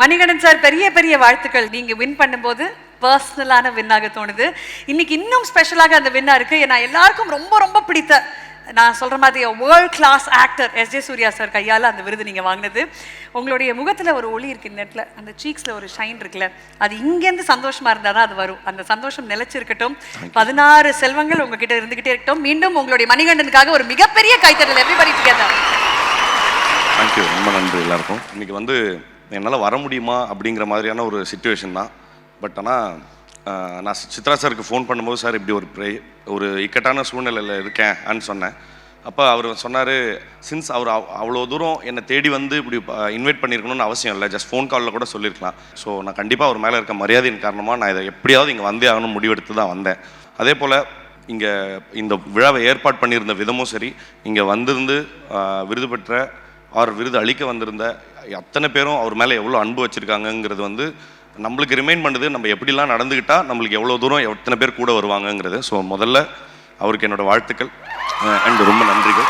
Manikandan sir, பெரிய பெரிய வாழ்த்துக்கள். நீங்க வின் பண்ணும்போது பர்சனலான வின்னாக தோணுது. இன்னைக்கு இன்னும் ஸ்பெஷலாக அந்த வின்னா இருக்கு. ஏன்னா எல்லாருக்கும் ரொம்ப ரொம்ப பிடித்த, நான் சொல்ற மாதிரி world class actor S J. Suryah sir கையால் அந்த விருது நீங்க வாங்கினது. உங்களுடைய முகத்துல ஒரு ஒளி இருக்கு, நெட்ல அந்த சீக்ஸ்ல ஒரு ஷைன் இருக்குல்ல, அது இங்கேருந்து சந்தோஷமா இருந்தால் தான் அது வரும். அந்த சந்தோஷம் நிலைச்சிருக்கட்டும். 16 செல்வங்கள் உங்ககிட்ட இருந்துகிட்டே இருக்கட்டும். மீண்டும் உங்களுடைய மணிகண்டனுக்காக ஒரு மிகப்பெரிய கைத்தட்டல். Everybody together. தேங்க்யூ, ரொம்ப நன்றி எல்லாருக்கும். இன்னைக்கு வந்து என்னால் வர முடியுமா அப்படிங்கிற மாதிரியான ஒரு சிச்சுவேஷன் தான். பட் ஆனால் நான் சித்ரா சாருக்கு ஃபோன் பண்ணும்போது, சார் இப்படி ஒரு இக்கட்டான சூழ்நிலையில் இருக்கேன்னு சொன்னேன். அப்போ அவர் சொன்னார், சின்ஸ் அவர் அவ்வளோ தூரம் என்னை தேடி வந்து இப்படி இன்வைட் பண்ணியிருக்கணும்னு அவசியம் இல்லை, ஜஸ்ட் ஃபோன் காலில் கூட சொல்லியிருக்கலாம். ஸோ நான் கண்டிப்பாக அவர் மேலே இருக்க மரியாதையின் காரணமாக நான் இதை எப்படியாவது இங்கே வந்தே ஆகணும் முடிவெடுத்து தான் வந்தேன். அதே போல் இங்கே இந்த விழாவை ஏற்பாடு பண்ணியிருந்த விதமும் சரி, இங்கே வந்திருந்து விருது பெற்ற விருது அளிக்க வந்திருந்த அத்தனை பேரும் அவர் மேலே எவ்வளோ அன்பு வச்சுருக்காங்கங்கிறது வந்து நம்மளுக்கு ரிமைண்ட் பண்ணுது, நம்ம எப்படிலாம் நடந்துக்கிட்டால் நம்மளுக்கு எவ்வளோ தூரம் எத்தனை பேர் கூட வருவாங்கங்கிறது. ஸோ முதல்ல அவருக்கு என்னோடய வாழ்த்துக்கள் அண்ட் ரொம்ப நன்றிகள்.